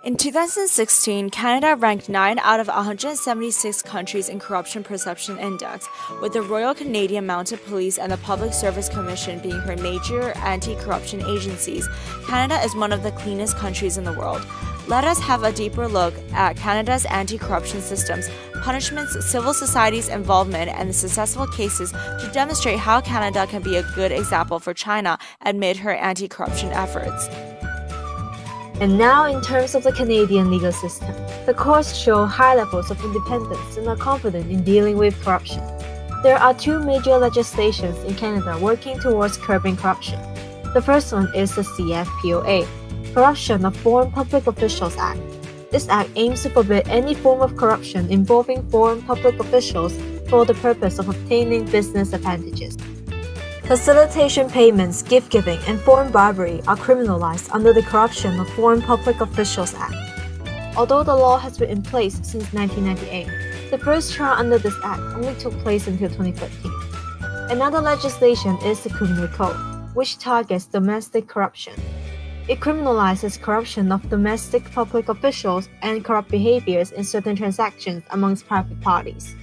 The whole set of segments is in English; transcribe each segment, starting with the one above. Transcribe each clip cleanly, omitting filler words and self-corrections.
In 2016, Canada ranked 9 out of 176 countries in Corruption Perception Index, with the Royal Canadian Mounted Police and the Public Service Commission being her major anti-corruption agencies. Canada is one of the cleanest countries in the world. Let us have a deeper look at Canada's anti-corruption systems, punishments, civil society's involvement, and the successful cases to demonstrate how Canada can be a good example for China amid her anti-corruption efforts. And now, in terms of the Canadian legal system, the courts show high levels of independence and are confident in dealing with corruption. There are two major legislations in Canada working towards curbing corruption. The first one is the CFPOA, Corruption of Foreign Public Officials Act. This act aims to forbid any form of corruption involving foreign public officials for the purpose of obtaining business advantages. Facilitation payments, gift-giving, and foreign bribery are criminalized under the Corruption of Foreign Public Officials Act. Although the law has been in place since 1998, the first trial under this act only took place until 2013. Another legislation is the Criminal Code, which targets domestic corruption. It criminalizes corruption of domestic public officials and corrupt behaviors in certain transactions amongst private parties.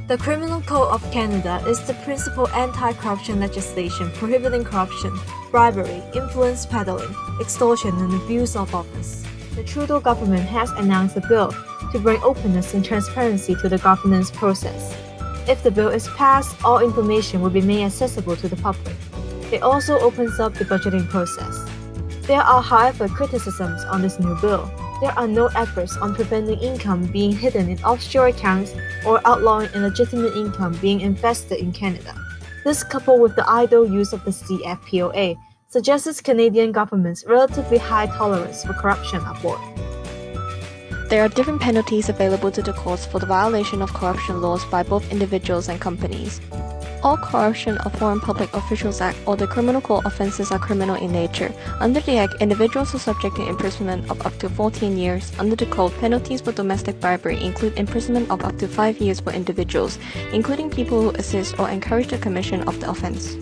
The Criminal Code of Canada is the principal anti-corruption legislation prohibiting corruption, bribery, influence peddling, extortion, and abuse of office. The Trudeau government has announced a bill to bring openness and transparency to the governance process. If the bill is passed, all information will be made accessible to the public. It also opens up the budgeting process. There are, however, criticisms on this new bill. There are no efforts on preventing income being hidden in offshore accounts or outlawing illegitimate income being invested in Canada. This, coupled with the idle use of the CFPOA, suggests Canadian government's relatively high tolerance for corruption abroad. There are different penalties available to the courts for the violation of corruption laws by both individuals and companies. All Corruption of Foreign Public Officials Act or the Criminal Code offences are criminal in nature. Under the Act, individuals are subject to imprisonment of up to 14 years. Under the Code, penalties for domestic bribery include imprisonment of up to 5 years for individuals, including people who assist or encourage the commission of the offence.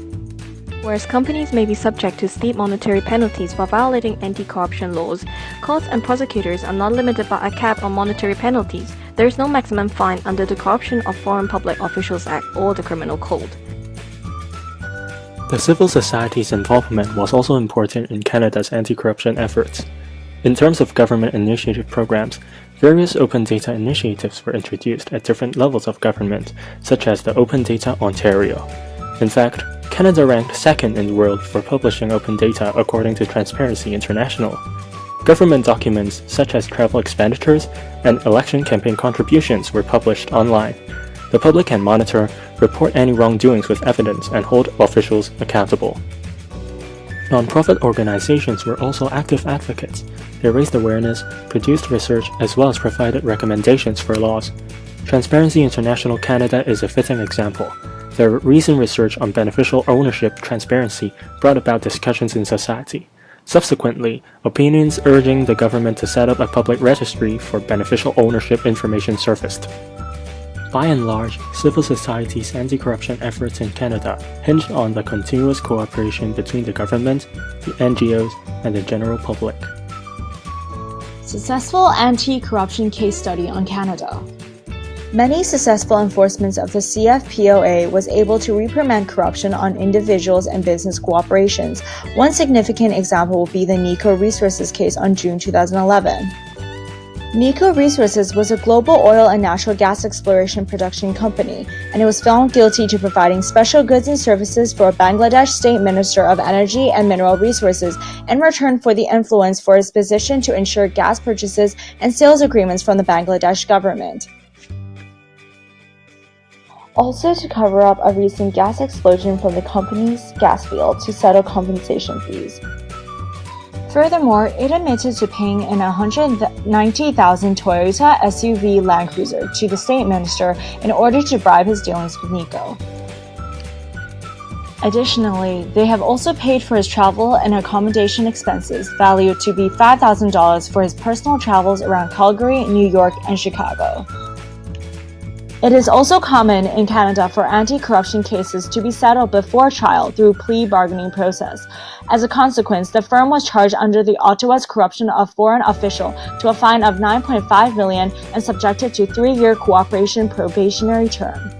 Whereas companies may be subject to steep monetary penalties for violating anti-corruption laws, courts and prosecutors are not limited by a cap on monetary penalties. There is no maximum fine under the Corruption of Foreign Public Officials Act or the Criminal Code. The civil society's involvement was also important in Canada's anti-corruption efforts. In terms of government initiative programs, various open data initiatives were introduced at different levels of government, such as the Open Data Ontario. In fact, Canada ranked second in the world for publishing open data according to Transparency International. Government documents such as travel expenditures and election campaign contributions were published online. The public can monitor, report any wrongdoings with evidence, and hold officials accountable. Non-profit organizations were also active advocates. They raised awareness, produced research, as well as provided recommendations for laws. Transparency International Canada is a fitting example. Their recent research on beneficial ownership transparency brought about discussions in society. Subsequently, opinions urging the government to set up a public registry for beneficial ownership information surfaced. By and large, civil society's anti-corruption efforts in Canada hinged on the continuous cooperation between the government, the NGOs, and the general public. Successful anti-corruption case study on Canada. Many successful enforcements of the CFPOA was able to reprimand corruption on individuals and business corporations. One significant example would be the Nico Resources case on June 2011. Nico Resources was a global oil and natural gas exploration production company, and it was found guilty to providing special goods and services for a Bangladesh State Minister of Energy and Mineral Resources in return for the influence for his position to ensure gas purchases and sales agreements from the Bangladesh government. Also to cover up a recent gas explosion from the company's gas field to settle compensation fees. Furthermore, it admitted to paying an $190,000 Toyota SUV Land Cruiser to the state minister in order to bribe his dealings with Nico. Additionally, they have also paid for his travel and accommodation expenses, valued to be $5,000 for his personal travels around Calgary, New York, and Chicago. It is also common in Canada for anti-corruption cases to be settled before trial through plea bargaining process. As a consequence, the firm was charged under the Ottawa's corruption of foreign official to a fine of $9.5 million and subjected to 3-year cooperation probationary term.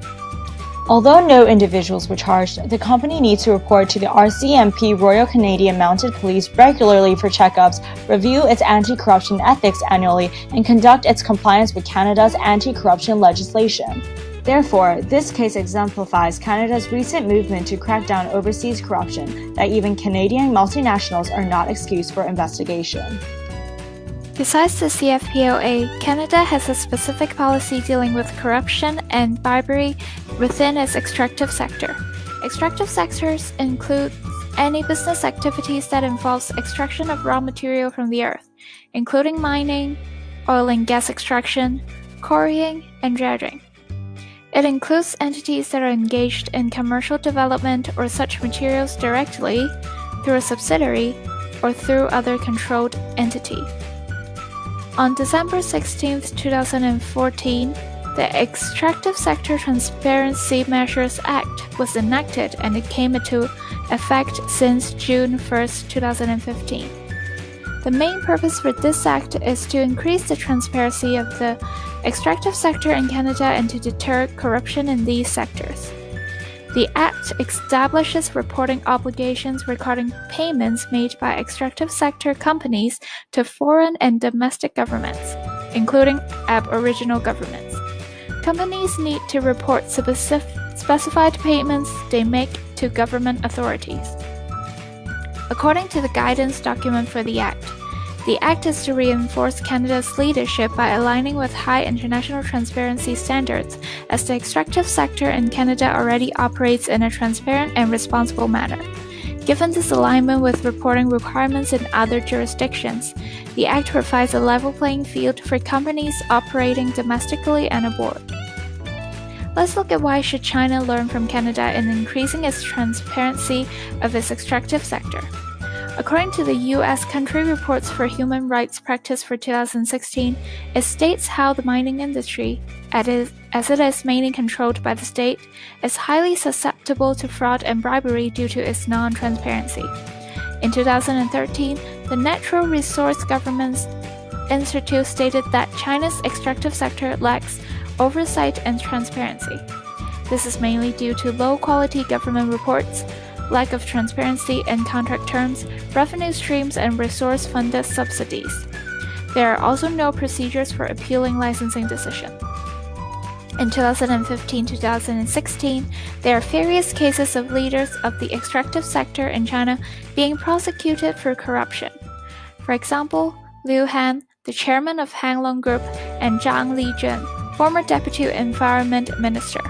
Although no individuals were charged, the company needs to report to the RCMP Royal Canadian Mounted Police regularly for checkups, review its anti-corruption ethics annually, and conduct its compliance with Canada's anti-corruption legislation. Therefore, this case exemplifies Canada's recent movement to crack down overseas corruption, that even Canadian multinationals are not excused for investigation. Besides the CFPOA, Canada has a specific policy dealing with corruption and bribery within its extractive sector. Extractive sectors include any business activities that involves extraction of raw material from the earth, including mining, oil and gas extraction, quarrying, and dredging. It includes entities that are engaged in commercial development or such materials directly, through a subsidiary, or through other controlled entity. On December 16, 2014, the Extractive Sector Transparency Measures Act was enacted and it came into effect since June 1, 2015. The main purpose for this act is to increase the transparency of the extractive sector in Canada and to deter corruption in these sectors. The Act establishes reporting obligations regarding payments made by extractive sector companies to foreign and domestic governments, including Aboriginal governments. Companies need to report specified payments they make to government authorities. According to the guidance document for the Act is to reinforce Canada's leadership by aligning with high international transparency standards, as the extractive sector in Canada already operates in a transparent and responsible manner. Given this alignment with reporting requirements in other jurisdictions, the Act provides a level playing field for companies operating domestically and abroad. Let's look at why should China learn from Canada in increasing its transparency of its extractive sector. According to the U.S. Country Reports for Human Rights Practice for 2016, it states how the mining industry, as it is mainly controlled by the state, is highly susceptible to fraud and bribery due to its non-transparency. In 2013, the Natural Resource Governance Institute stated that China's extractive sector lacks oversight and transparency. This is mainly due to low-quality government reports, lack of transparency in contract terms, revenue streams, and resource-funded subsidies. There are also no procedures for appealing licensing decisions. In 2015-2016, there are various cases of leaders of the extractive sector in China being prosecuted for corruption. For example, Liu Han, the chairman of Hang Lung Group, and Zhang Lijun, former deputy environment minister.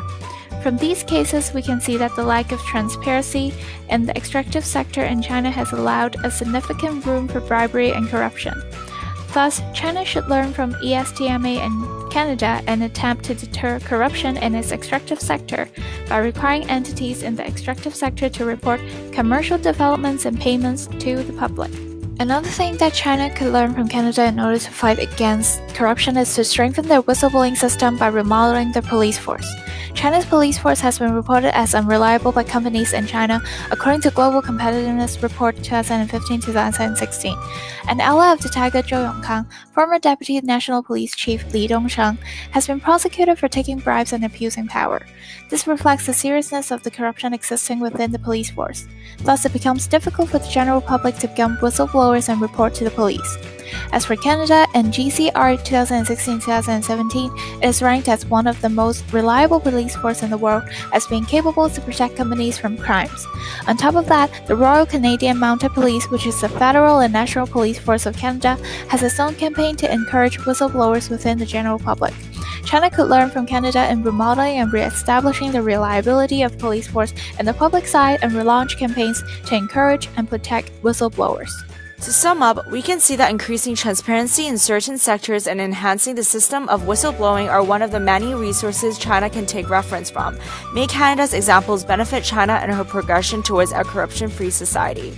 From these cases, we can see that the lack of transparency in the extractive sector in China has allowed a significant room for bribery and corruption. Thus, China should learn from ESTMA and Canada and attempt to deter corruption in its extractive sector by requiring entities in the extractive sector to report commercial developments and payments to the public. Another thing that China could learn from Canada in order to fight against corruption is to strengthen their whistleblowing system by remodeling their police force. China's police force has been reported as unreliable by companies in China, according to Global Competitiveness Report 2015-2016. An ally of the tiger Zhou Yongkang, former Deputy National Police Chief Li Dongsheng, has been prosecuted for taking bribes and abusing power. This reflects the seriousness of the corruption existing within the police force. Thus, it becomes difficult for the general public to become whistleblowers and report to the police. As for Canada, in GCR 2016-2017, it is ranked as one of the most reliable police forces in the world as being capable to protect companies from crimes. On top of that, the Royal Canadian Mounted Police, which is the federal and national police force of Canada, has its own campaign to encourage whistleblowers within the general public. China could learn from Canada in remodeling and re-establishing the reliability of the police force in the public side and relaunch campaigns to encourage and protect whistleblowers. To sum up, we can see that increasing transparency in certain sectors and enhancing the system of whistleblowing are one of the many resources China can take reference from. May Canada's examples benefit China in her progression towards a corruption-free society.